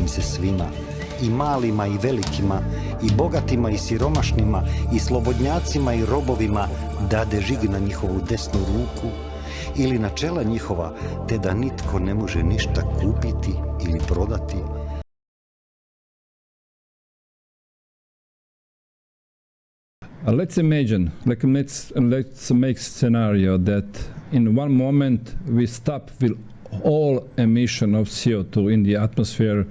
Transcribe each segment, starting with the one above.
im se svima, i malima i velikima, i bogatima i siromašnima, i slobodnjacima i robovima, dade žig na njihovu desnu ruku ili na čela njihova, te da nitko ne može ništa kupiti ili prodati. Let's imagine, let's make scenario that in one moment we stop with all emission of CO2 in the atmosphere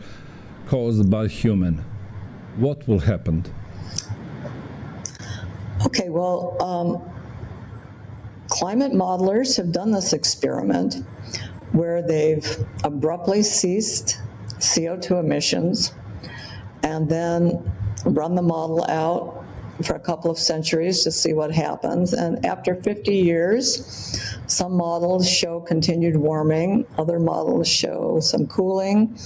caused by human. What will happen? Okay, well, climate modelers have done this experiment where they've abruptly ceased CO2 emissions and then run the model out for a couple of centuries to see what happens. And after 50 years, some models show continued warming, other models show some cooling,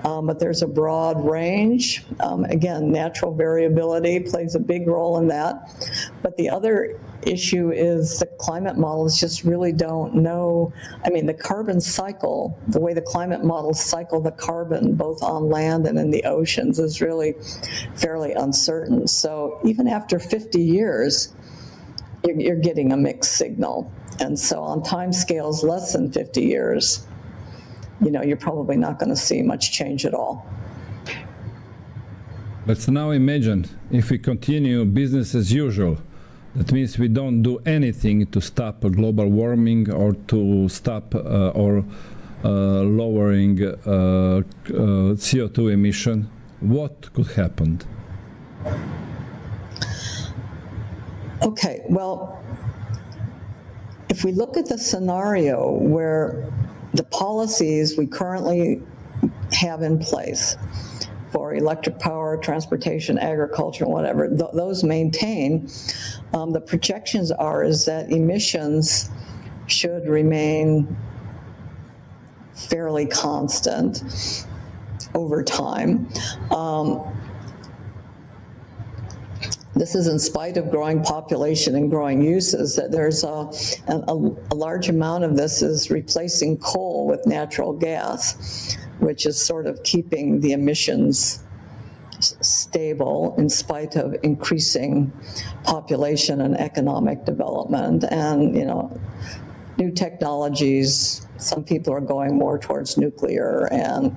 but there's a broad range. Again, natural variability plays a big role in that. But the other issue is the climate models just really don't know. I mean, the carbon cycle, the way the climate models cycle the carbon both on land and in the oceans is really fairly uncertain. So even after 50 years, you're getting a mixed signal. And so on time scales less than 50 years, you're probably not going to see much change at all. Let's now imagine if we continue business as usual. That means we don't do anything to stop global warming or to stop or lowering CO2 emission. What could happen? Okay, well, if we look at the scenario where the policies we currently have in place for electric power, transportation, agriculture, whatever, those maintain, the projections is that emissions should remain fairly constant over time. This is in spite of growing population and growing uses, that there's a large amount of this is replacing coal with natural gas, which is sort of keeping the emissions stable in spite of increasing population and economic development. And, new technologies, some people are going more towards nuclear and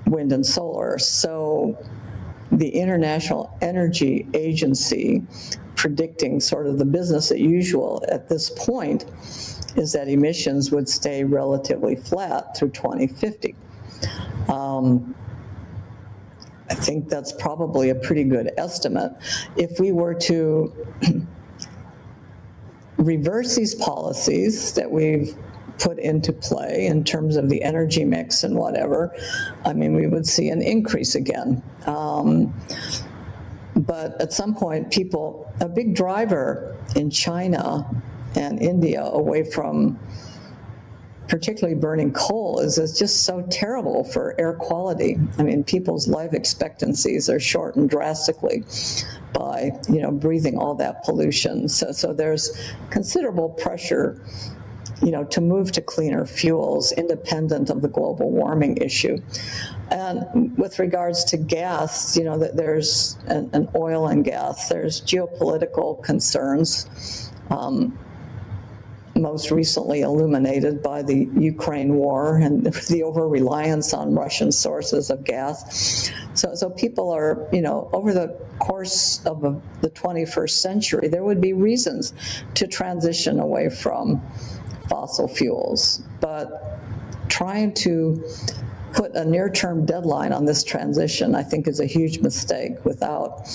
wind and solar. So the International Energy Agency predicting sort of the business as usual at this point is that emissions would stay relatively flat through 2050. I think that's probably a pretty good estimate. If we were to reverse these policies that we've put into play in terms of the energy mix and whatever, we would see an increase again. But at some point, a big driver in China and India away from particularly burning coal is it's just so terrible for air quality. People's life expectancies are shortened drastically by, breathing all that pollution. So there's considerable pressure to move to cleaner fuels independent of the global warming issue. And with regards to gas, there's an oil and gas, there's geopolitical concerns, most recently illuminated by the Ukraine war and the over-reliance on Russian sources of gas. So people are, over the course of the 21st century, there would be reasons to transition away from fossil fuels, but trying to put a near-term deadline on this transition, I think, is a huge mistake without,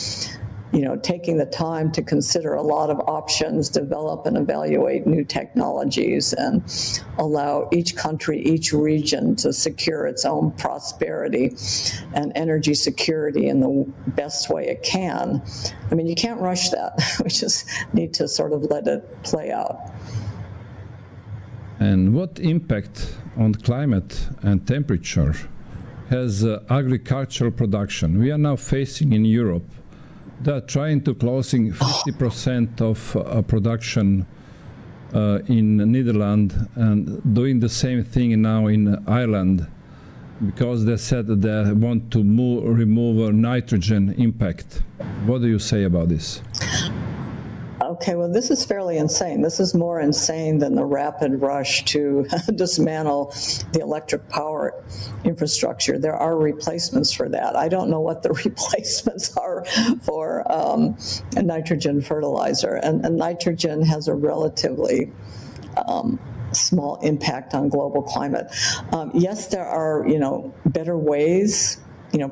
taking the time to consider a lot of options, develop and evaluate new technologies, and allow each country, each region to secure its own prosperity and energy security in the best way it can. You can't rush that. We just need to sort of let it play out. And what impact on climate and temperature has agricultural production? We are now facing in Europe. They are trying to closing 50% of production in Netherlands and doing the same thing now in Ireland. because they said that they want to remove nitrogen impact. What do you say about this? Okay, well, this is fairly insane. This is more insane than the rapid rush to dismantle the electric power infrastructure. There are replacements for that. I don't know what the replacements are for nitrogen fertilizer. And nitrogen has a relatively small impact on global climate. Yes, there are, better ways.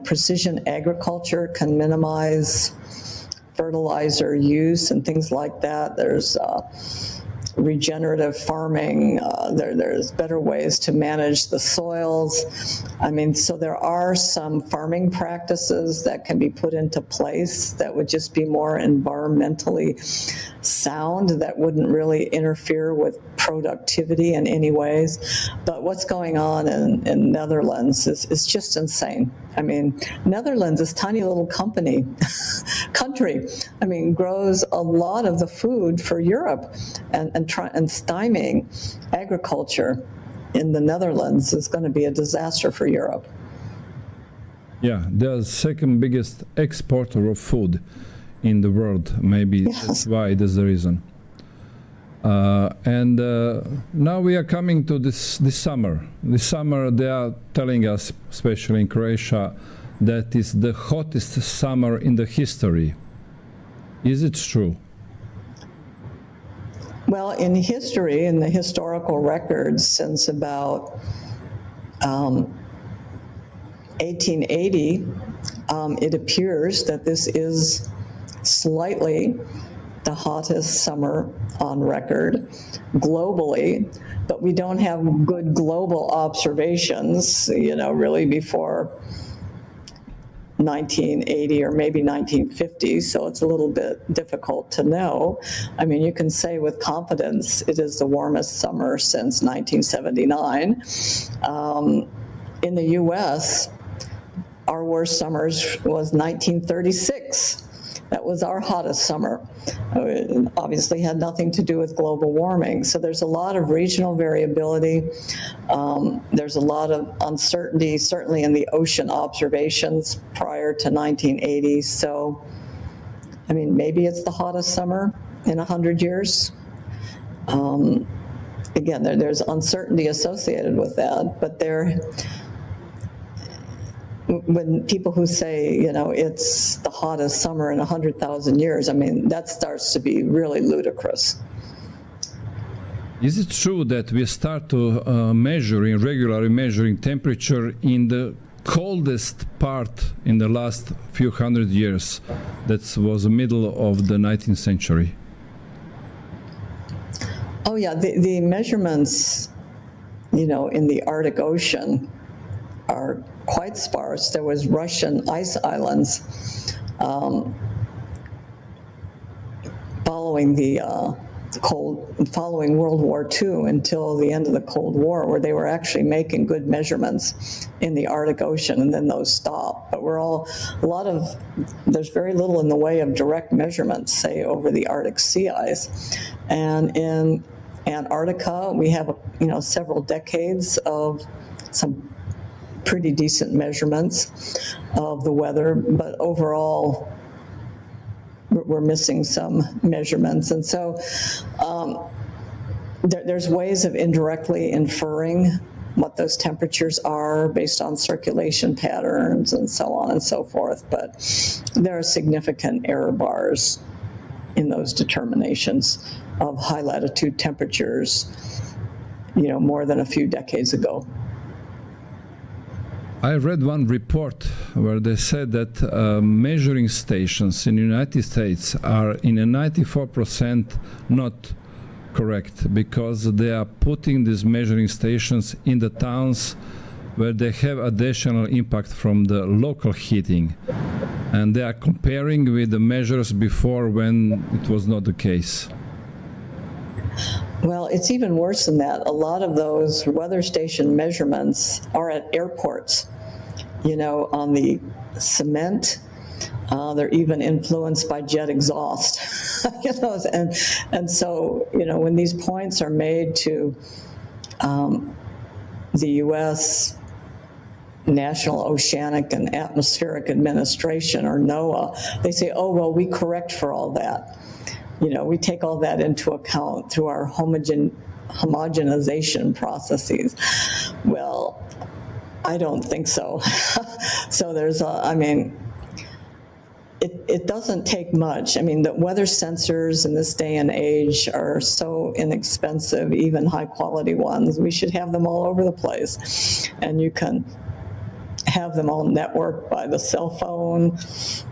Precision agriculture can minimize fertilizer use and things like that. There's regenerative farming. There's better ways to manage the soils. So there are some farming practices that can be put into place that would just be more environmentally sound, that wouldn't really interfere with productivity in any ways. But what's going on in Netherlands is just insane. Netherlands, this tiny little country, grows a lot of the food for Europe, and stymieing agriculture in the Netherlands is going to be a disaster for Europe. Yeah, they're the second biggest exporter of food in the world. Maybe that's why, that's the reason. Now we are coming to this summer. This summer they are telling us, especially in Croatia, that is the hottest summer in the history. Is it true? Well, in history, in the historical records, since about 1880, it appears that this is slightly the hottest summer on record globally, but we don't have good global observations, really before 1980 or maybe 1950, so it's a little bit difficult to know. You can say with confidence it is the warmest summer since 1979. In the U.S., our worst summers was 1936. That was our hottest summer. It obviously had nothing to do with global warming. So there's a lot of regional variability. There's a lot of uncertainty, certainly in the ocean observations prior to 1980. So, maybe it's the hottest summer in 100 years. Again, there's uncertainty associated with that, but when people who say, it's the hottest summer in 100,000 years, that starts to be really ludicrous. Is it true that we start to regularly measuring temperature in the coldest part in the last few hundred years? That was the middle of the 19th century. Oh yeah, the measurements, in the Arctic Ocean are quite sparse. There was Russian ice islands following World War II until the end of the Cold War, where they were actually making good measurements in the Arctic Ocean, and then those stopped. But there's very little in the way of direct measurements, say, over the Arctic sea ice. And in Antarctica, we have, several decades of some pretty decent measurements of the weather, but overall we're missing some measurements. And so there's ways of indirectly inferring what those temperatures are based on circulation patterns and so on and so forth, but there are significant error bars in those determinations of high latitude temperatures, more than a few decades ago. I read one report where they said that measuring stations in the United States are in a 94% not correct, because they are putting these measuring stations in the towns where they have additional impact from the local heating. And they are comparing with the measures before when it was not the case. Well, it's even worse than that. A lot of those weather station measurements are at airports, on the cement. They're even influenced by jet exhaust, and so, when these points are made to the U.S. National Oceanic and Atmospheric Administration, or NOAA, they say, oh, well, we correct for all that. You know, we take all that into account through our homogenization processes. Well, I don't think so. So there's it doesn't take much. I mean, the weather sensors in this day and age are so inexpensive, even high quality ones. We should have them all over the place. And you can have them all networked by the cell phone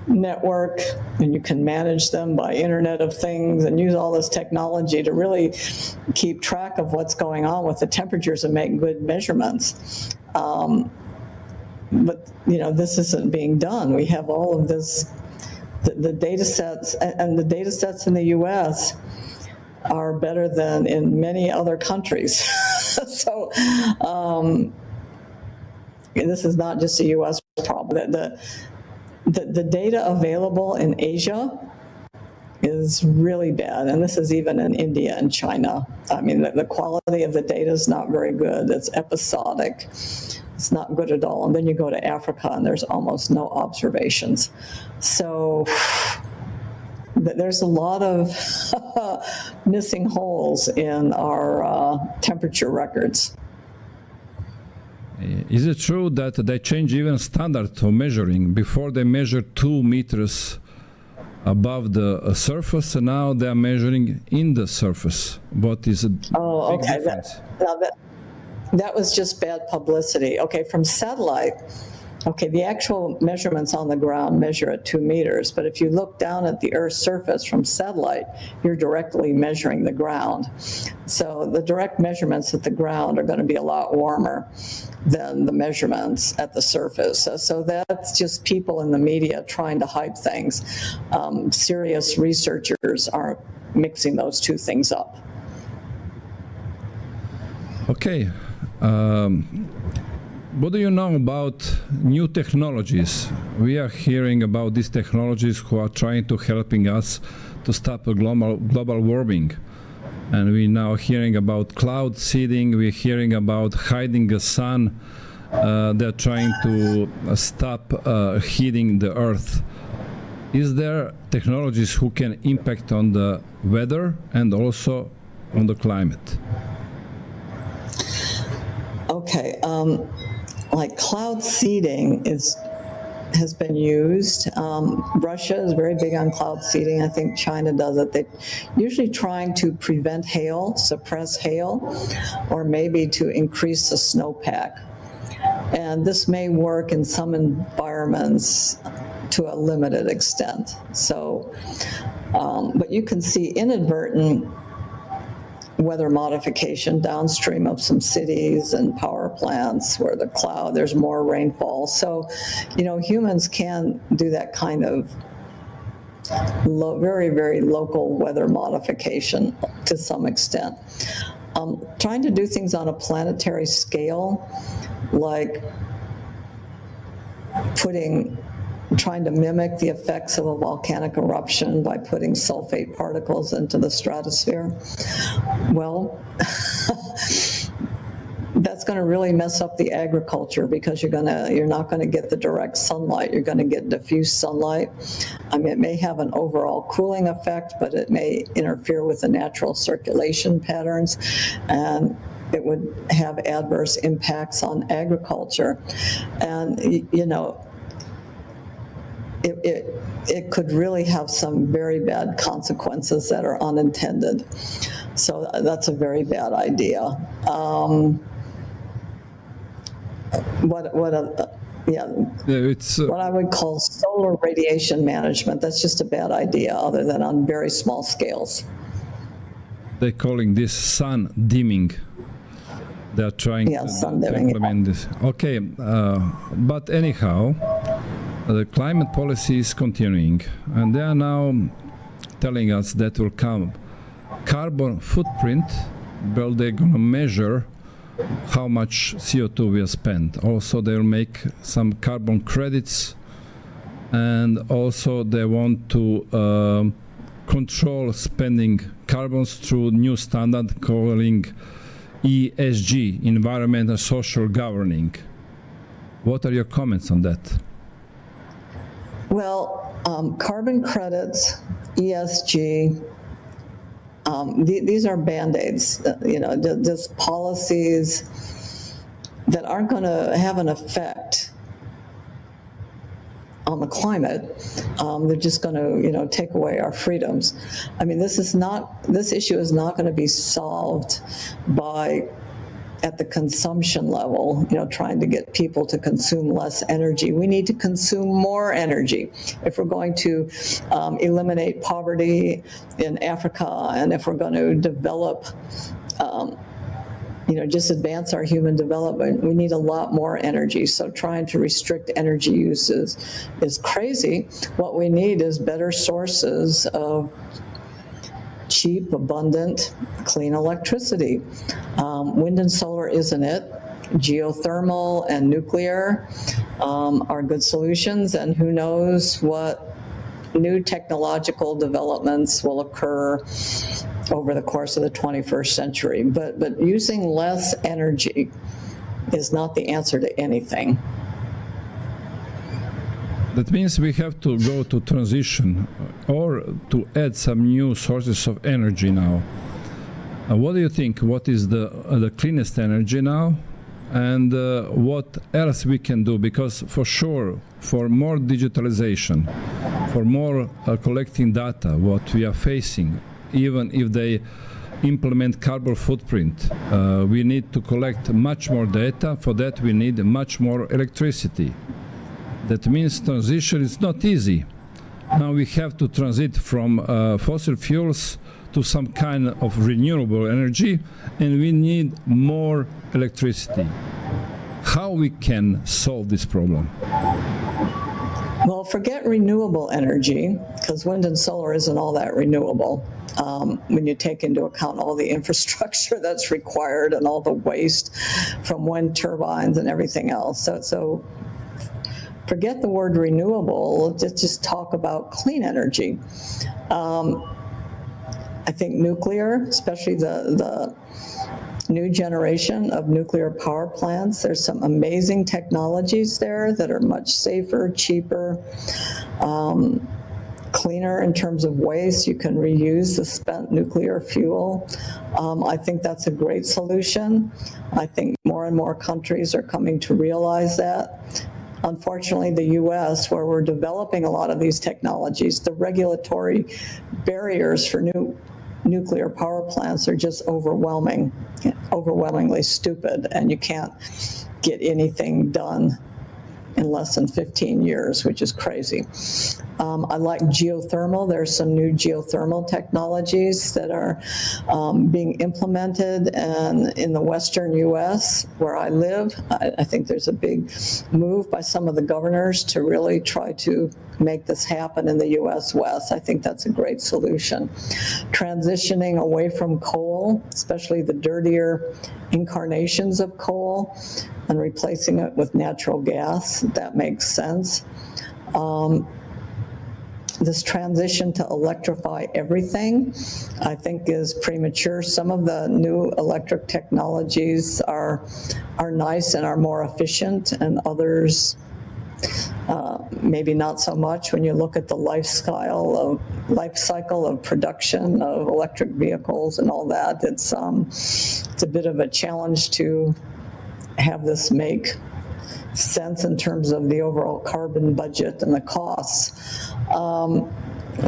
network, and you can manage them by Internet of Things and use all this technology to really keep track of what's going on with the temperatures and make good measurements. But, you know, this isn't being done. We have all of this, the data sets, and the data sets in the US are better than in many other countries. So this is not just a US problem. The data available in Asia is really bad, and this is even in India and China. I mean, the quality of the data is not very good. It's episodic. It's not good at all. And then you go to Africa, and there's almost no observations. So there's a lot of missing holes in our temperature records. Is it true that they change even standard of measuring? Before they measure 2 meters above the surface, and now they are measuring in the surface. What is the big difference? That was just bad publicity. Okay, from satellite, okay, the actual measurements on the ground measure at 2 meters, but if you look down at the Earth's surface from satellite, you're directly measuring the ground. So the direct measurements at the ground are going to be a lot warmer than the measurements at the surface. So that's just people in the media trying to hype things. Serious researchers aren't mixing those two things up. Okay. What do you know about new technologies? We are hearing about these technologies who are trying to helping us to stop global warming. And we're now hearing about cloud seeding, we're hearing about hiding the sun. They're trying to stop heating the earth. Is there technologies who can impact on the weather and also on the climate? Okay, like cloud seeding has been used. Russia is very big on cloud seeding. I think China does it. They're usually trying to prevent hail, suppress hail, or maybe to increase the snowpack. And this may work in some environments to a limited extent. So, but you can see inadvertent weather modification downstream of some cities and power plants where there's more rainfall. So, you know, humans can do that kind of very, very local weather modification to some extent. Trying to do things on a planetary scale, like trying to mimic the effects of a volcanic eruption by putting sulfate particles into the stratosphere. Well, that's going to really mess up the agriculture because you're not going to get the direct sunlight. You're going to get diffuse sunlight. I mean, it may have an overall cooling effect, but it may interfere with the natural circulation patterns, and it would have adverse impacts on agriculture. And, you know, it could really have some very bad consequences that are unintended. So that's a very bad idea. What I would call solar radiation management, that's just a bad idea other than on very small scales. They're calling this sun dimming. They're trying to implement this. Okay, but anyhow, the climate policy is continuing, and they are now telling us that will come carbon footprint, well, they're going to measure how much CO2 we have spent. Also, they'll make some carbon credits, and also they want to control spending carbons through new standard calling ESG, environmental social governing. What are your comments on that? Well, carbon credits, ESG, these are Band-Aids, just policies that aren't going to have an effect on the climate. They're just going to, take away our freedoms. I mean, this issue is not going to be solved by, at the consumption level, trying to get people to consume less energy. We need to consume more energy if we're going to eliminate poverty in Africa, and if we're going to develop, just advance our human development. We need a lot more energy. So trying to restrict energy uses is crazy. What we need is better sources of cheap, abundant, clean electricity. Wind and solar isn't it. Geothermal and nuclear are good solutions, and who knows what new technological developments will occur over the course of the 21st century. But using less energy is not the answer to anything. That means we have to go to transition or to add some new sources of energy now. What do you think? What is the cleanest energy now? And what else we can do? Because for sure, for more digitalization, for more collecting data, what we are facing, even if they implement carbon footprint, we need to collect much more data. For that, we need much more electricity. That means transition is not easy. Now we have to transit from fossil fuels to some kind of renewable energy, and we need more electricity. How we can solve this problem? Well, forget renewable energy, because wind and solar isn't all that renewable. When you take into account all the infrastructure that's required and all the waste from wind turbines and everything else. So forget the word renewable, just talk about clean energy. I think nuclear, especially the new generation of nuclear power plants, there's some amazing technologies there that are much safer, cheaper, cleaner in terms of waste. You can reuse the spent nuclear fuel. I think that's a great solution. I think more and more countries are coming to realize that. Unfortunately, the U.S., where we're developing a lot of these technologies, the regulatory barriers for nuclear power plants are just overwhelmingly stupid, and you can't get anything done in less than 15 years, which is crazy. I like geothermal. There's some new geothermal technologies that are being implemented, and in the western U.S., where I live, I think there's a big move by some of the governors to really try to make this happen in the U.S. West. I think that's a great solution. Transitioning away from coal, especially the dirtier incarnations of coal, and replacing it with natural gas, that makes sense. This transition to electrify everything, I think, is premature. Some of the new electric technologies are nice and are more efficient, and others maybe not so much. When you look at the life cycle of production of electric vehicles and all that, it's a bit of a challenge to have this make sense in terms of the overall carbon budget and the costs.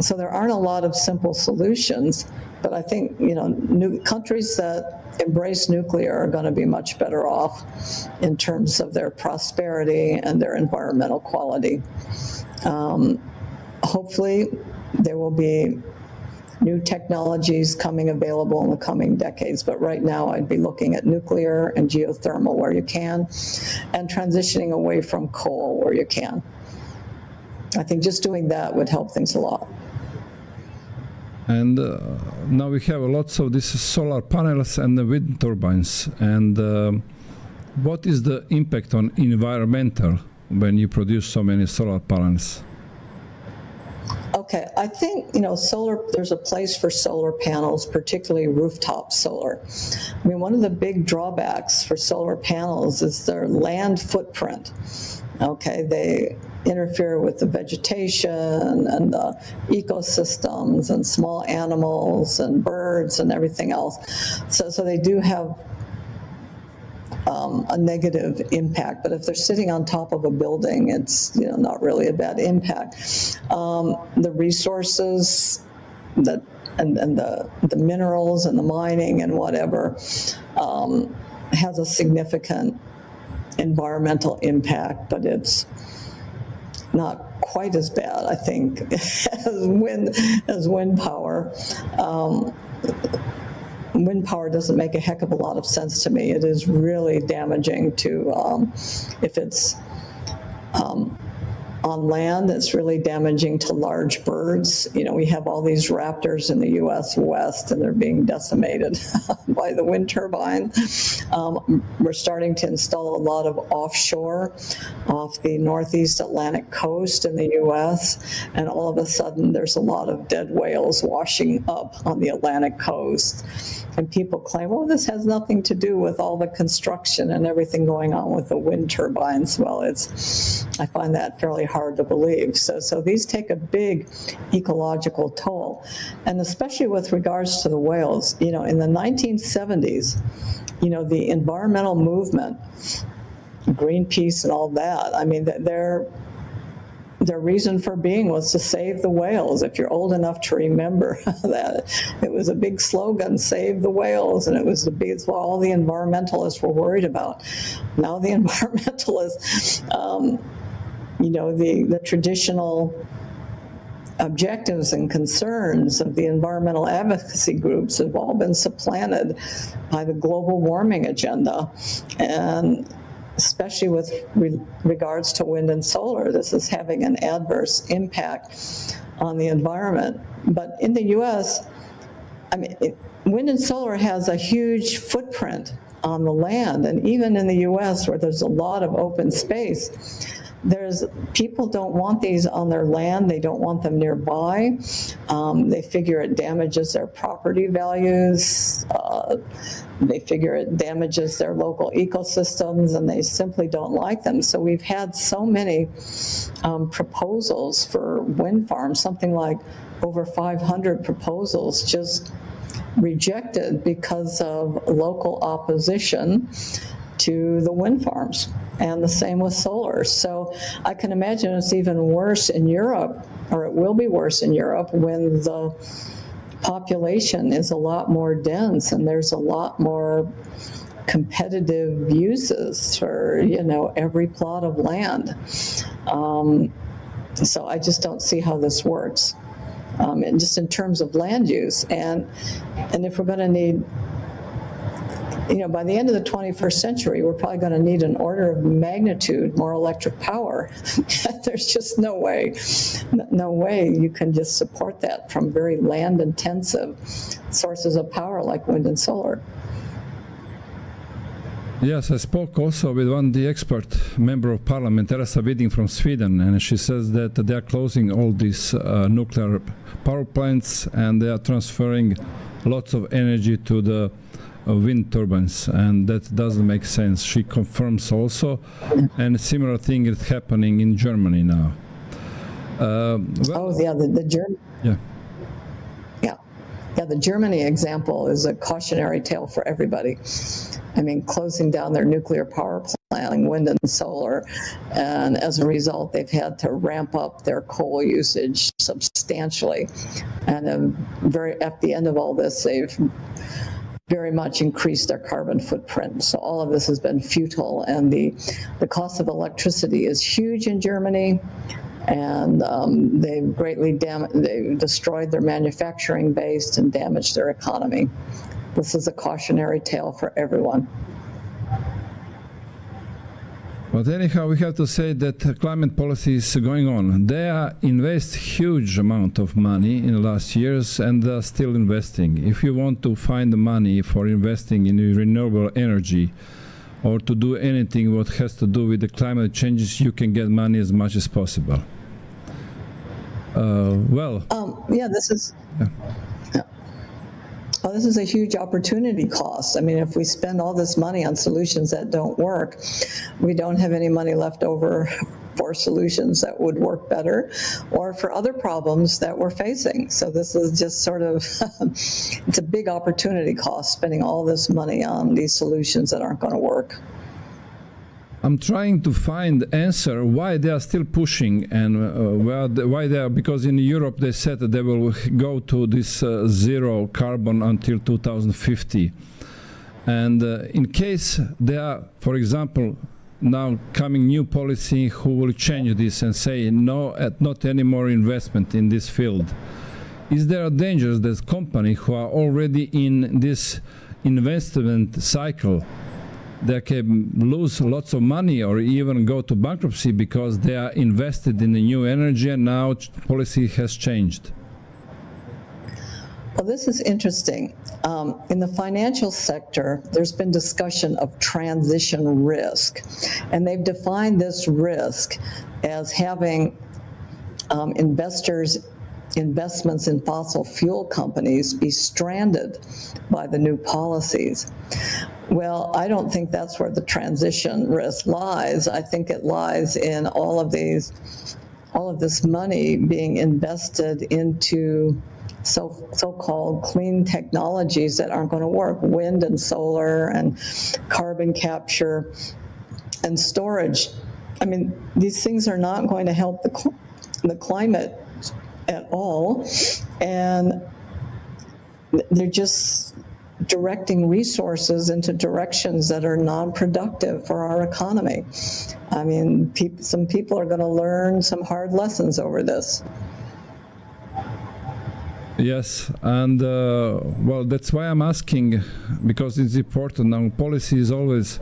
So there aren't a lot of simple solutions, but I think, new countries that embrace nuclear are going to be much better off in terms of their prosperity and their environmental quality. Hopefully, there will be new technologies coming available in the coming decades, but right now I'd be looking at nuclear and geothermal where you can, and transitioning away from coal where you can. I think just doing that would help things a lot. And now we have lots of these solar panels and the wind turbines. And what is the impact on environmental when you produce so many solar panels? Okay, I think, solar, there's a place for solar panels, particularly rooftop solar. I mean, one of the big drawbacks for solar panels is their land footprint. Okay, they interfere with the vegetation and the ecosystems and small animals and birds and everything else. So they do have a negative impact, but if they're sitting on top of a building, it's not really a bad impact. The resources that and the minerals and the mining and whatever has a significant environmental impact, but it's not quite as bad, I think, as wind power. Wind power doesn't make a heck of a lot of sense to me. It is really damaging to, if it's on land, it's really damaging to large birds. We have all these raptors in the U.S. West, and they're being decimated by the wind turbine. We're starting to install a lot of offshore off the northeast Atlantic coast in the U.S., and all of a sudden there's a lot of dead whales washing up on the Atlantic coast. And people claim, well, this has nothing to do with all the construction and everything going on with the wind turbines. Well, I find that fairly hard to believe. So these take a big ecological toll. And especially with regards to the whales, in the 1970s, the environmental movement, Greenpeace and all that, I mean, their reason for being was to save the whales. If you're old enough to remember that, it was a big slogan, save the whales, and it's what all the environmentalists were worried about. Now the environmentalists, the traditional objectives and concerns of the environmental advocacy groups have all been supplanted by the global warming agenda. And especially with regards to wind and solar, this is having an adverse impact on the environment. But in the U.S., wind and solar has a huge footprint on the land, and even in the U.S., where there's a lot of open space, people don't want these on their land. They don't want them nearby. They figure it damages their property values. They figure it damages their local ecosystems, and they simply don't like them. So we've had so many proposals for wind farms, something like over 500 proposals just rejected because of local opposition to the wind farms, and the same with solar. So I can imagine it's even worse in Europe, or it will be worse in Europe, when the population is a lot more dense and there's a lot more competitive uses for every plot of land. So I just don't see how this works, and just in terms of land use. And if we're going to need, by the end of the 21st century, we're probably going to need an order of magnitude more electric power. There's just no way you can just support that from very land-intensive sources of power like wind and solar. Yes, I spoke also with the expert member of parliament, Teresa Widing from Sweden, and she says that they are closing all these nuclear power plants, and they are transferring lots of energy to the wind turbines, and that doesn't make sense. She confirms also, and a similar thing is happening in Germany now. The German. Yeah, the Germany example is a cautionary tale for everybody. Closing down their nuclear power plant, wind and solar, and as a result, they've had to ramp up their coal usage substantially. And at the end of all this, they've very much increased their carbon footprint. So all of this has been futile, and the cost of electricity is huge in Germany, and they've they've destroyed their manufacturing base and damaged their economy. This is a cautionary tale for everyone. But anyhow, we have to say that climate policy is going on. They invest huge amount of money in the last years, and they are still investing. If you want to find the money for investing in renewable energy or to do anything what has to do with the climate changes, you can get money as much as possible. Yeah, this is. Yeah. Well, this is a huge opportunity cost. I mean, if we spend all this money on solutions that don't work, we don't have any money left over for solutions that would work better or for other problems that we're facing. So this is just sort of, it's a big opportunity cost spending all this money on these solutions that aren't going to work. I'm trying to find the answer why they are still pushing and why they are, because in Europe they said that they will go to this zero carbon until 2050. And in case there are, for example, now coming new policy who will change this and say no, not any more investment in this field, is there a danger that companies who are already in this investment cycle, they can lose lots of money or even go to bankruptcy because they are invested in the new energy and now policy has changed? Well, this is interesting. In the financial sector, there's been discussion of transition risk, and they've defined this risk as having investments in fossil fuel companies be stranded by the new policies. Well, I don't think that's where the transition risk lies. I think it lies in all of this money being invested into so-called clean technologies that aren't going to work, wind and solar and carbon capture and storage. I mean, these things are not going to help the climate at all, and they're just directing resources into directions that are non-productive for our economy. I mean, some people are going to learn some hard lessons over this. Yes, and well, that's why I'm asking, because it's important. Now, policy is always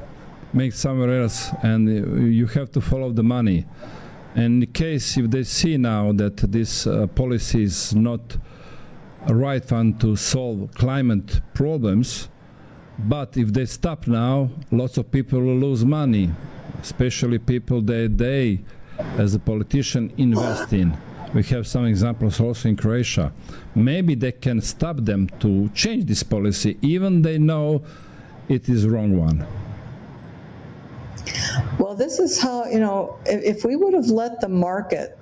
made somewhere else, and you have to follow the money. And in case if they see now that this policy is not a right one to solve climate problems, but if they stop now, lots of people will lose money, especially people that they, as a politician, invest in. We have some examples also in Croatia. Maybe they can stop them to change this policy, even they know it is wrong one. Well, this is how, if we would have let the market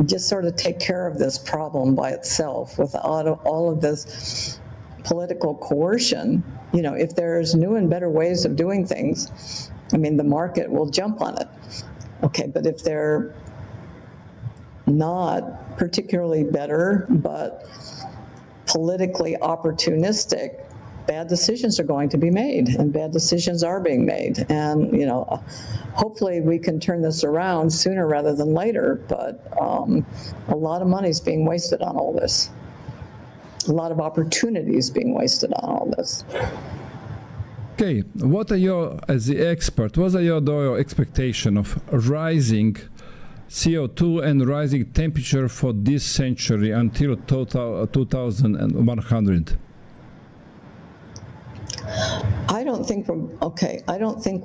just sort of take care of this problem by itself without all of this political coercion, if there's new and better ways of doing things, I mean, the market will jump on it. Okay, but if they're not particularly better, but politically opportunistic, bad decisions are going to be made, and bad decisions are being made. And, hopefully we can turn this around sooner rather than later, but a lot of money is being wasted on all this. A lot of opportunities being wasted on all this. Okay, what are as the expert, what are your expectation of rising CO2 and rising temperature for this century until 2100? I don't think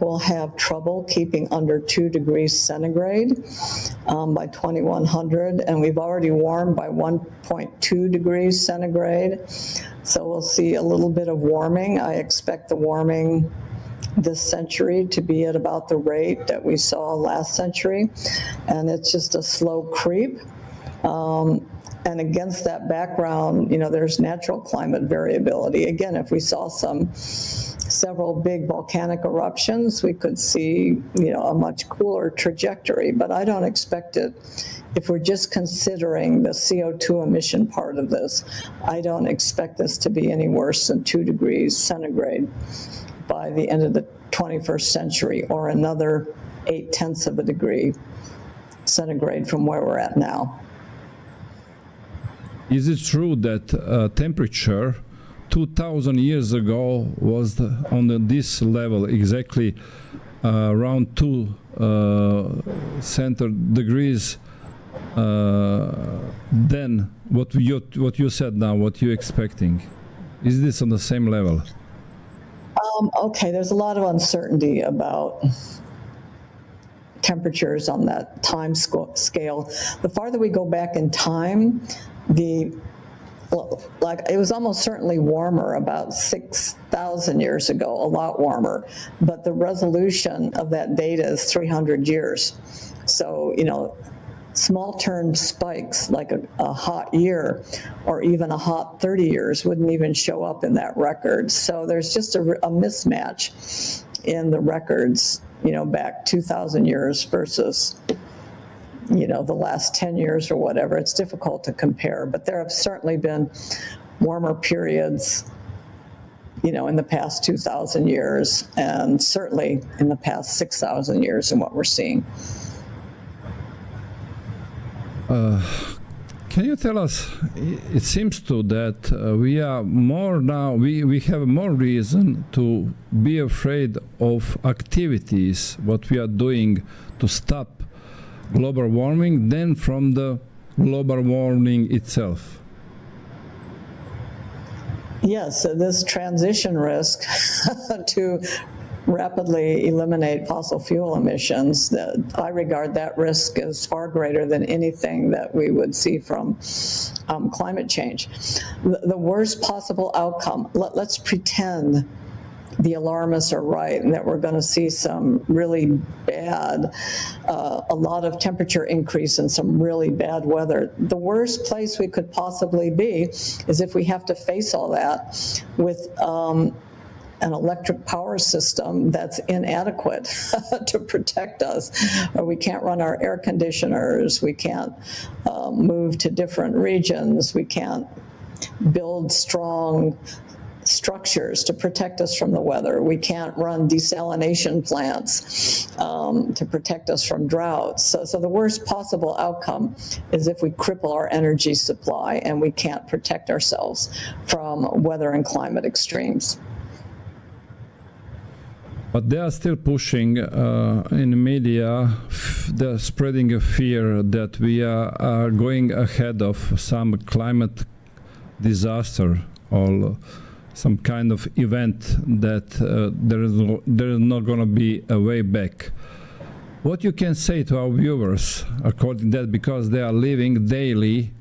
we'll have trouble keeping under 2 degrees centigrade by 2100, and we've already warmed by 1.2 degrees centigrade. So we'll see a little bit of warming. I expect the warming this century to be at about the rate that we saw last century, and it's just a slow creep. And against that background, there's natural climate variability. Again, if we saw several big volcanic eruptions, we could see, a much cooler trajectory. But I don't expect it, if we're just considering the CO2 emission part of this, I don't expect this to be any worse than 2 degrees centigrade by the end of the 21st century, or another 0.8 of a degree centigrade from where we're at now. Is it true that temperature 2,000 years ago was on this level, exactly around 2 degrees? Then what you said now, what you're expecting, is this on the same level? Okay, there's a lot of uncertainty about temperatures on that time scale. The farther we go back in time, it was almost certainly warmer about 6,000 years ago, a lot warmer, but the resolution of that data is 300 years. So, small term spikes like a hot year or even a hot 30 years wouldn't even show up in that record. So there's just a mismatch in the records, back 2,000 years versus the last 10 years or whatever. It's difficult to compare, but there have certainly been warmer periods, in the past 2,000 years, and certainly in the past 6,000 years in what we're seeing. Can you tell us, it seems to that we are more now, we have more reason to be afraid of activities, what we are doing to stop global warming than from the global warming itself. Yes, so this transition risk to rapidly eliminate fossil fuel emissions, I regard that risk as far greater than anything that we would see from climate change. The worst possible outcome, let's pretend the alarmists are right and that we're going to see some really bad, a lot of temperature increase and some really bad weather. The worst place we could possibly be is if we have to face all that with an electric power system that's inadequate to protect us, or we can't run our air conditioners, we can't move to different regions, we can't build strong structures to protect us from the weather, we can't run desalination plants to protect us from droughts. So the worst possible outcome is if we cripple our energy supply and we can't protect ourselves from weather and climate extremes. But they are still pushing in the media, they're spreading a fear that we are going ahead of some climate disaster or some kind of event that there is not going to be a way back. What you can say to our viewers according to that, because they are living daily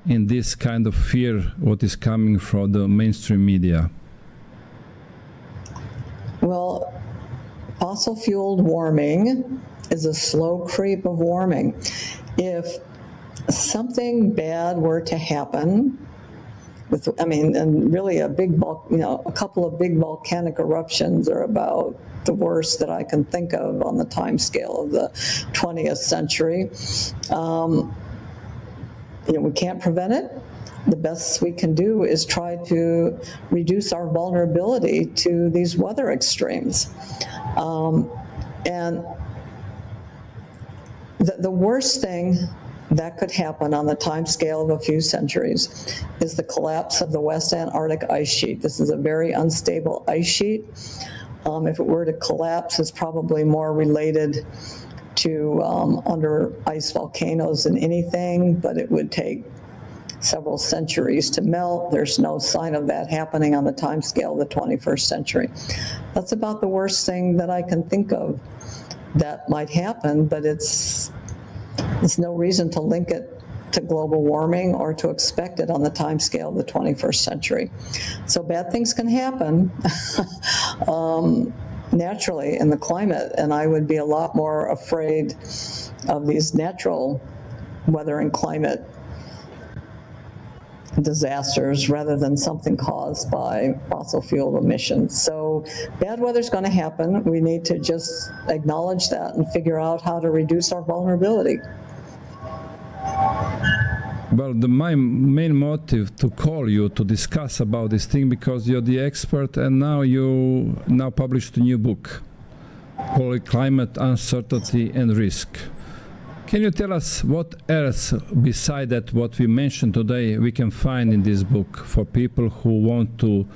in this kind of fear, what is coming from the mainstream media? Well, fossil-fueled warming is a slow creep of warming. If something bad were to happen, and really a couple of big volcanic eruptions are about the worst that I can think of on the time scale of the 20th century. We can't prevent it. The best we can do is try to reduce our vulnerability to these weather extremes. And the worst thing that could happen on the time scale of a few centuries is the collapse of the West Antarctic ice sheet. This is a very unstable ice sheet. If it were to collapse, it's probably more related to under ice volcanoes than anything, but it would take several centuries to melt. There's no sign of that happening on the time scale of the 21st century. That's about the worst thing that I can think of that might happen, but it's no reason to link it to global warming or to expect it on the time scale of the 21st century. So bad things can happen naturally in the climate, and I would be a lot more afraid of these natural weather and climate disasters rather than something caused by fossil fuel emissions. So bad weather's going to happen. We need to just acknowledge that and figure out how to reduce our vulnerability. Well, my main motive to call you to discuss about this thing, because you're the expert, and now you published a new book called Climate Uncertainty and Risk. Can you tell us what else beside that what we mentioned today we can find in this book for people who want to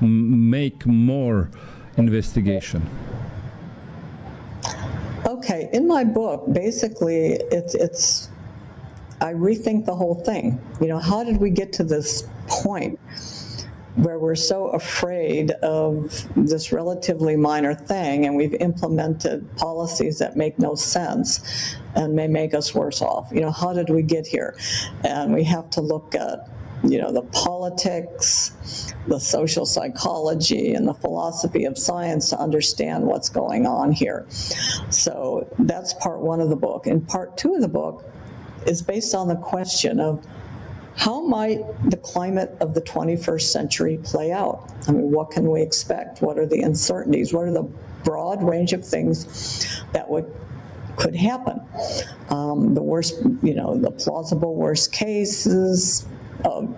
make more investigation? Okay, in my book, basically it's I rethink the whole thing. How did we get to this point where we're so afraid of this relatively minor thing, and we've implemented policies that make no sense and may make us worse off. How did we get here? And we have to look at, the politics, the social psychology, and the philosophy of science to understand what's going on here. So that's part one of the book. And part two of the book is based on the question of how might the climate of the 21st century play out? I mean, what can we expect? What are the uncertainties? What are the broad range of things that could happen? The worst, the plausible worst cases of,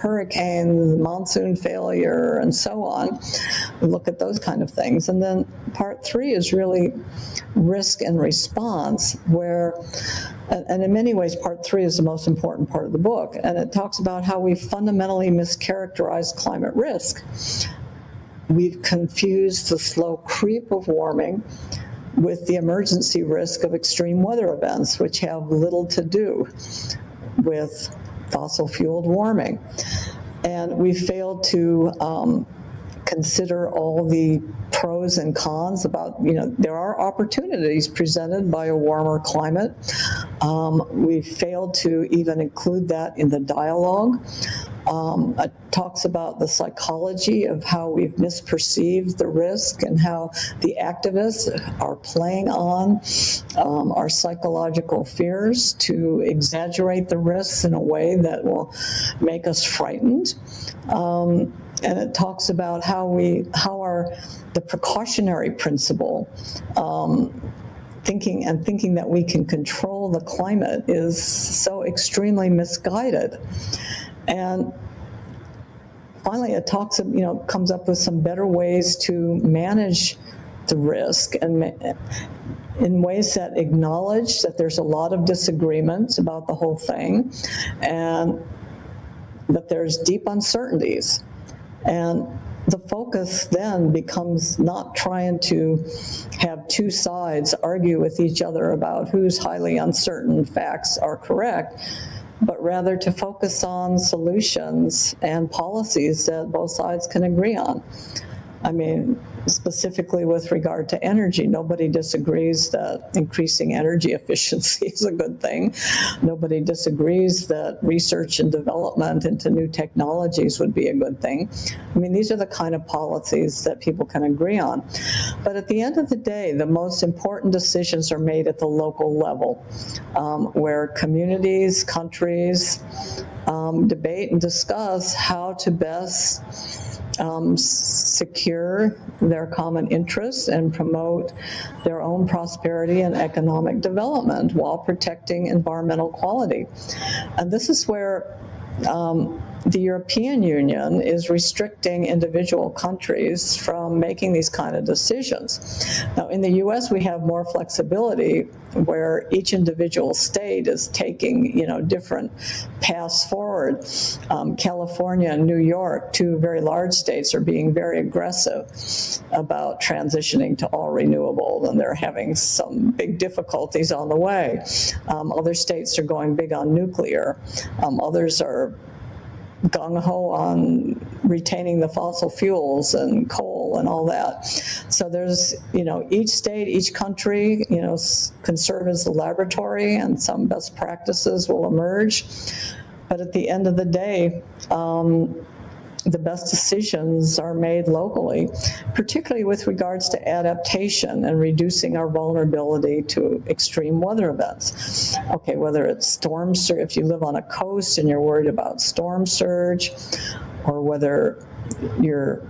hurricanes, monsoon failure, and so on. We look at those kind of things. And then part three is really risk and response, where, and in many ways, part three is the most important part of the book. And it talks about how we fundamentally mischaracterized climate risk. We've confused the slow creep of warming with the emergency risk of extreme weather events, which have little to do with fossil-fueled warming. And we failed to consider all the pros and cons about, there are opportunities presented by a warmer climate. We failed to even include that in the dialogue. It talks about the psychology of how we've misperceived the risk and how the activists are playing on our psychological fears to exaggerate the risks in a way that will make us frightened. And it talks about how the precautionary principle, thinking that we can control the climate, is so extremely misguided. And finally, it talks, comes up with some better ways to manage the risk, and in ways that acknowledge that there's a lot of disagreements about the whole thing, and that there's deep uncertainties. And the focus then becomes not trying to have two sides argue with each other about whose highly uncertain facts are correct, but rather to focus on solutions and policies that both sides can agree on. I mean, specifically with regard to energy, nobody disagrees that increasing energy efficiency is a good thing. Nobody disagrees that research and development into new technologies would be a good thing. I mean, these are the kind of policies that people can agree on. But at the end of the day, the most important decisions are made at the local level, where communities, countries debate and discuss how to best secure their common interests and promote their own prosperity and economic development while protecting environmental quality. And this is where the European Union is restricting individual countries from making these kind of decisions. Now, in the US, we have more flexibility, where each individual state is taking, different paths forward. California and New York, two very large states, are being very aggressive about transitioning to all renewable, and they're having some big difficulties on the way. Other states are going big on nuclear. Others are gung-ho on retaining the fossil fuels and coal and all that. So there's, each state, each country, can serve as the laboratory, and some best practices will emerge. But at the end of the day, the best decisions are made locally, particularly with regards to adaptation and reducing our vulnerability to extreme weather events. Okay, whether it's storm surge, if you live on a coast and you're worried about storm surge, or whether your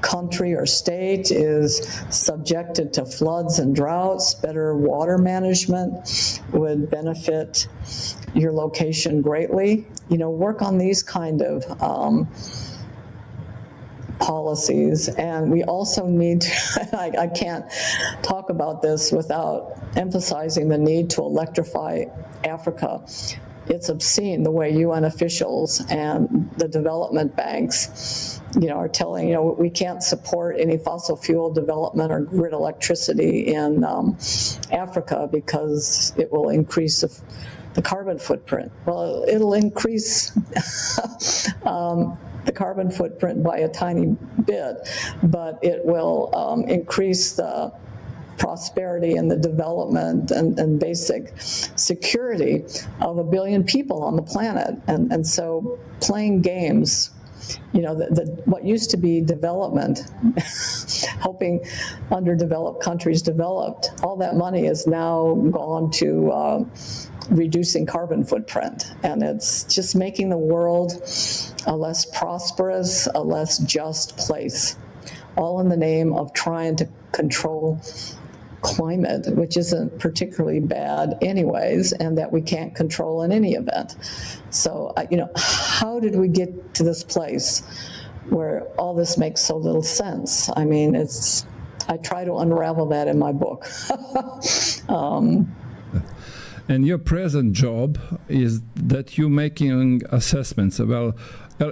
country or state is subjected to floods and droughts, better water management would benefit your location greatly. Work on these kind of policies. And we also need to, I can't talk about this without emphasizing the need to electrify Africa. It's obscene the way UN officials and the development banks, are telling, we can't support any fossil fuel development or grid electricity in Africa because it will increase the carbon footprint. Well, it'll increase the carbon footprint by a tiny bit, but it will increase the prosperity and the development and basic security of 1 billion people on the planet. And so playing games, you know, what used to be development, helping underdeveloped countries developed, all that money is now gone to reducing carbon footprint. And it's just making the world a less prosperous, a less just place, all in the name of trying to control climate, which isn't particularly bad anyways, and that we can't control in any event. So, you know, how did we get to this place where all this makes so little sense? I mean, I try to unravel that in my book. And your present job is that you're making assessments. Well,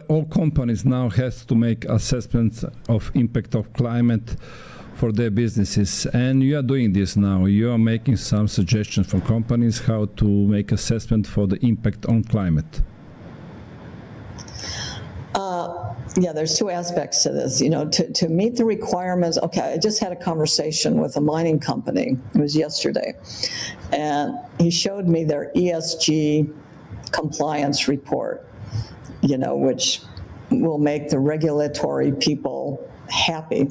all companies now has to make assessments of impact of climate for their businesses, and you are doing this now. You are making some suggestions for companies how to make assessment for the impact on climate. Yeah, there's two aspects to this. You know, to meet the requirements, okay, I just had a conversation with a mining company, it was yesterday, and he showed me their ESG compliance report, you know, which will make the regulatory people happy,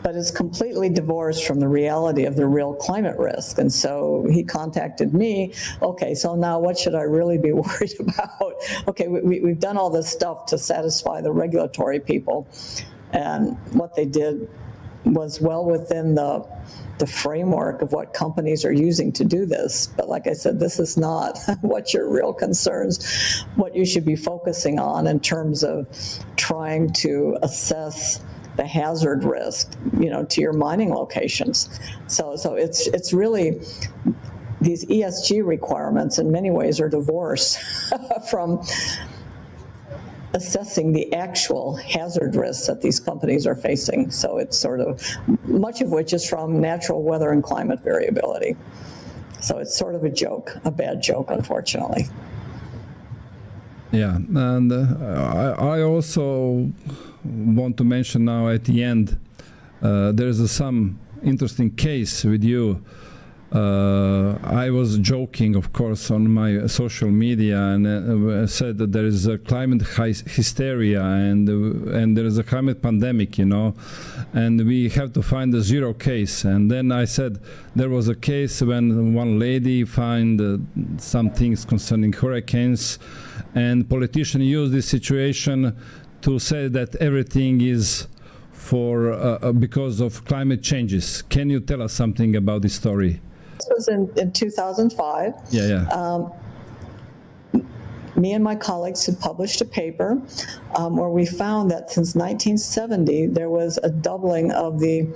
but it's completely divorced from the reality of the real climate risk. And so he contacted me, okay, so now what should I really be worried about? Okay, we've done all this stuff to satisfy the regulatory people, and what they did was well within the framework of what companies are using to do this. But like I said, this is not what your real concerns, what you should be focusing on in terms of trying to assess the hazard risk, you know, to your mining locations. So it's really, these ESG requirements in many ways are divorced from assessing the actual hazard risks that these companies are facing. So it's sort of, much of which is from natural weather and climate variability. So it's sort of a joke, a bad joke, unfortunately. Yeah, and I also want to mention now at the end, there is some interesting case with you. I was joking, of course, on my social media, and said that there is a climate hysteria and there is a climate pandemic, you know, and we have to find a zero case. And then I said there was a case when one lady found some things concerning hurricanes, and politicians use this situation to say that everything is for because of climate changes. Can you tell us something about this story? This was in 2005. Yeah. Me and my colleagues had published a paper where we found that since 1970, there was a doubling of the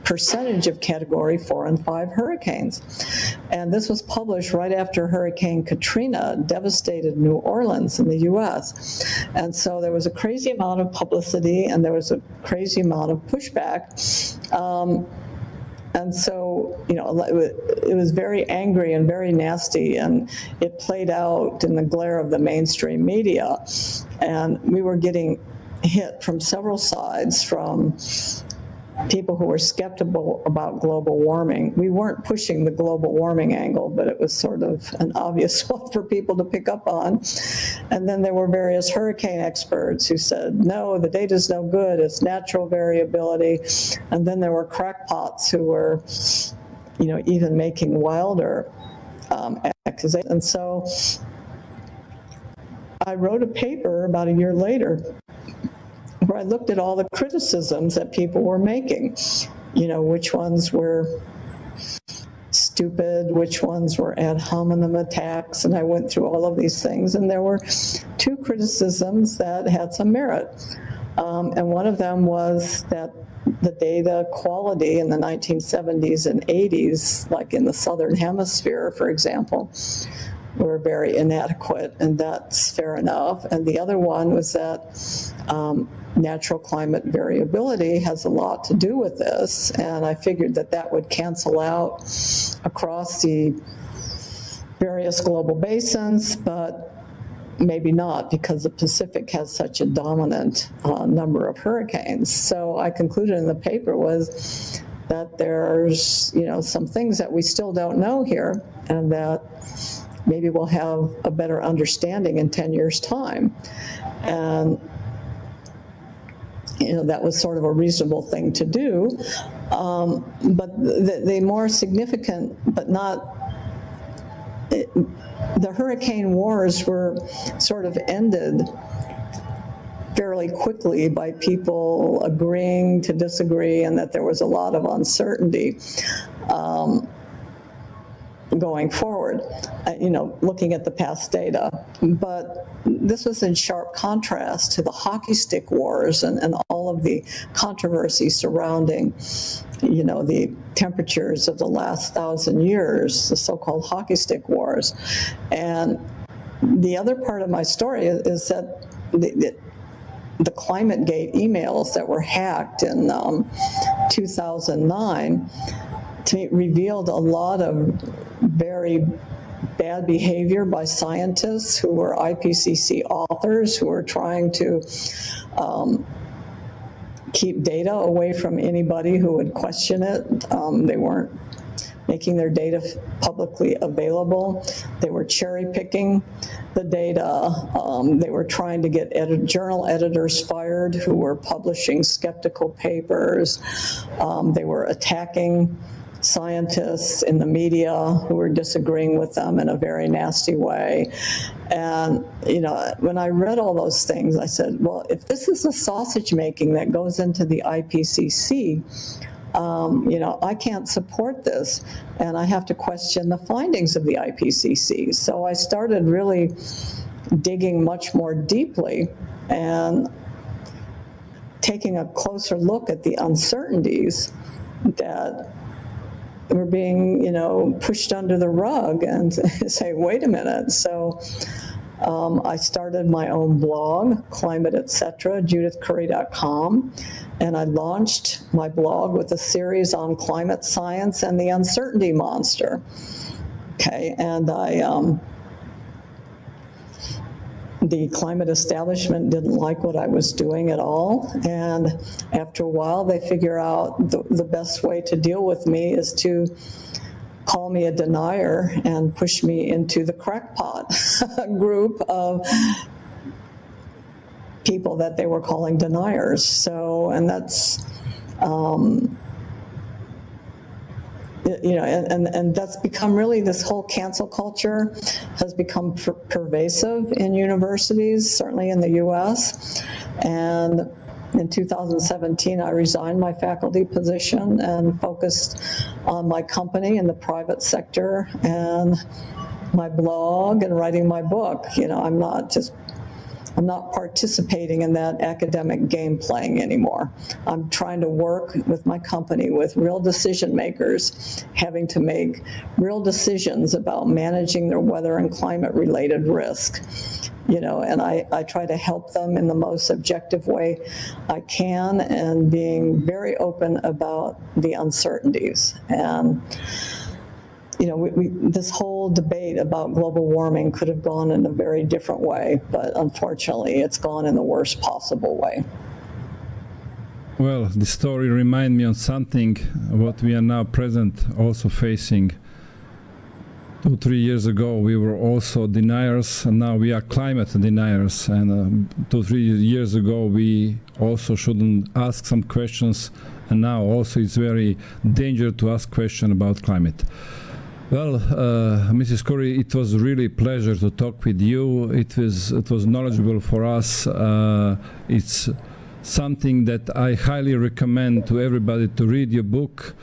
percentage of Category 4 and 5 hurricanes. And this was published right after Hurricane Katrina devastated New Orleans in the U.S. And so there was a crazy amount of publicity, and there was a crazy amount of pushback. And so, you know, it was very angry and very nasty, and it played out in the glare of the mainstream media. And we were getting hit from several sides, from people who were skeptical about global warming. We weren't pushing the global warming angle, but it was sort of an obvious one for people to pick up on. And then there were various hurricane experts who said, no, the data's no good, it's natural variability. And then there were crackpots who were, you know, even making wilder accusations. And so I wrote a paper about a year later where I looked at all the criticisms that people were making, you know, which ones were stupid, which ones were ad hominem attacks, and I went through all of these things, and there were two criticisms that had some merit. And one of them was that the data quality in the 1970s and 80s, like in the Southern Hemisphere, for example, were very inadequate, and that's fair enough. And the other one was that natural climate variability has a lot to do with this, and I figured that that would cancel out across the various global basins, but maybe not, because the Pacific has such a dominant number of hurricanes. So I concluded in the paper was that there's, some things that we still don't know here, and that maybe we'll have a better understanding in 10 years' time. And, that was sort of a reasonable thing to do. But the more significant, but not, the hurricane wars were sort of ended fairly quickly by people agreeing to disagree, and that there was a lot of uncertainty going forward, looking at the past data. But this was in sharp contrast to the hockey stick wars and all of the controversy surrounding, the temperatures of the last 1,000 years, the so-called hockey stick wars. And the other part of my story is that the ClimateGate emails that were hacked in 2009 to me revealed a lot of very bad behavior by scientists who were IPCC authors, who were trying to keep data away from anybody who would question it. They weren't making their data publicly available. They were cherry picking the data. They were trying to get journal editors fired who were publishing skeptical papers. They were attacking scientists in the media who were disagreeing with them in a very nasty way. And, when I read all those things, I said, well, if this is the sausage making that goes into the IPCC, I can't support this, and I have to question the findings of the IPCC. So I started really digging much more deeply and taking a closer look at the uncertainties that were being, pushed under the rug, and say, wait a minute. So I started my own blog, Climate Etc., JudithCurry.com, and I launched my blog with a series on climate science and the uncertainty monster. Okay, and the climate establishment didn't like what I was doing at all, and after a while they figure out the best way to deal with me is to call me a denier and push me into the crackpot group of people that they were calling deniers. So, and that's, and that's become really, this whole cancel culture has become pervasive in universities, certainly in the US. And in 2017, I resigned my faculty position and focused on my company in the private sector and my blog and writing my book. I'm not participating in that academic game playing anymore. I'm trying to work with my company, with real decision makers, having to make real decisions about managing their weather and climate related risk. And I try to help them in the most objective way I can, and being very open about the uncertainties. And this whole debate about global warming could have gone in a very different way, but unfortunately it's gone in the worst possible way. Well, the story reminds me of something what we are now present also facing. 2-3 years ago we were also deniers, and now we are climate deniers. And 2-3 years ago we also shouldn't ask some questions, and now also it's very dangerous to ask questions about climate. Well, Mrs. Curry, it was really a pleasure to talk with you. It was knowledgeable for us. It's something that I highly recommend to everybody to read your book,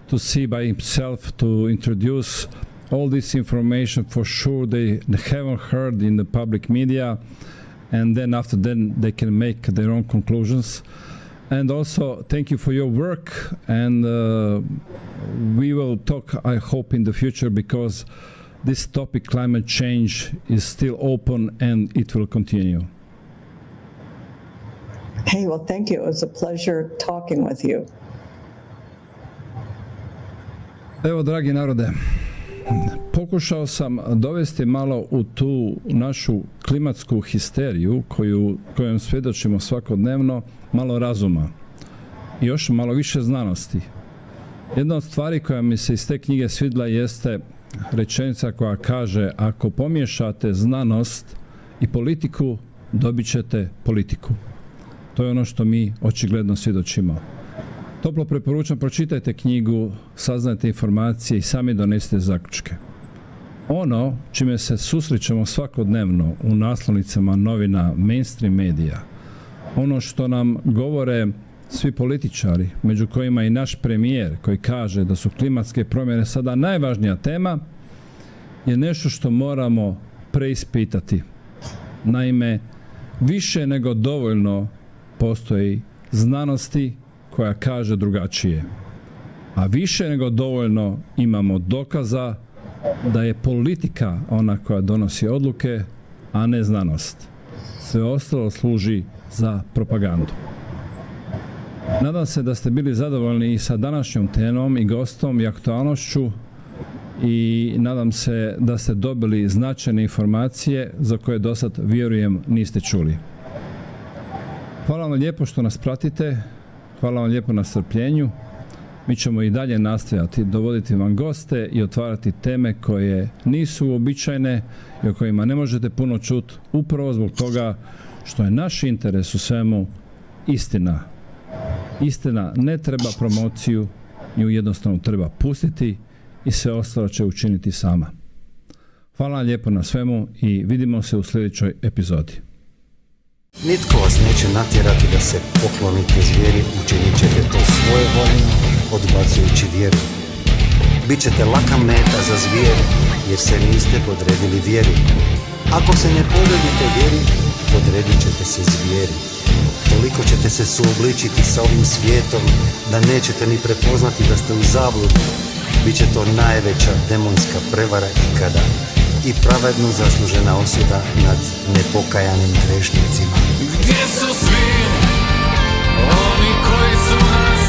to see by himself, to introduce all this information. For sure they haven't heard in the public media, and then after then they can make their own conclusions. And also thank you for your work, and we will talk, I hope, in the future, because this topic, climate change, is still open and it will continue. Hey, well, thank you. It was a pleasure talking with you. Evo, dragi narode, pokušao sam dovesti malo u tu našu klimatsku histeriju kojom svjedočimo svakodnevno, malo razuma i još malo više znanosti. Jedna od stvari koja mi se iz te knjige svidla jeste rečenica koja kaže: ako pomiješate znanost i politiku, dobit ćete politiku. To je ono što mi očigledno svjedočimo. Toplo preporučam, pročitajte knjigu, saznajte informacije i sami donesite zaključke. Ono čime se susrećemo svakodnevno u naslovnicama novina, mainstream medija, ono što nam govore svi političari, među kojima i naš premijer koji kaže da su klimatske promjene sada najvažnija tema, je nešto što moramo preispitati. Naime, više nego dovoljno postoji znanosti koja kaže drugačije, a više nego dovoljno imamo dokaza da je politika ona koja donosi odluke, a ne znanost. Sve ostalo služi za propagandu. Nadam se da ste bili zadovoljni i sa današnjom temom i gostom i aktualnošću i nadam se da ste dobili značajne informacije za koje do sad, vjerujem, niste čuli. Hvala vam lijepo što nas pratite, hvala vam lijepo na strpljenju. Mi ćemo i dalje nastojati dovoditi vam goste i otvarati teme koje nisu uobičajene i o kojima ne možete puno čuti, upravo zbog toga što je naš interes u svemu istina. Istina ne treba promociju, nju jednostavno treba pustiti i sve ostalo će učiniti sama. Hvala vam lijepo na svemu i vidimo se u sljedećoj epizodi. Nitko vas neće natjerati da se poklonite zvijeri, učinit ćete to svoje voljom, odbacujući vjeru. Bićete laka meta za zvijeri, jer se niste podredili vjeri. Ako se ne podredite vjeri, podredit ćete se zvijeri. Toliko ćete se suobličiti sa ovim svijetom, da nećete ni prepoznati da ste u zabludi. Biće to najveća demonska prevara ikada i pravedno zaslužena osuda nad nepokajanim grešnicima. Gdje su svi oni koji su nas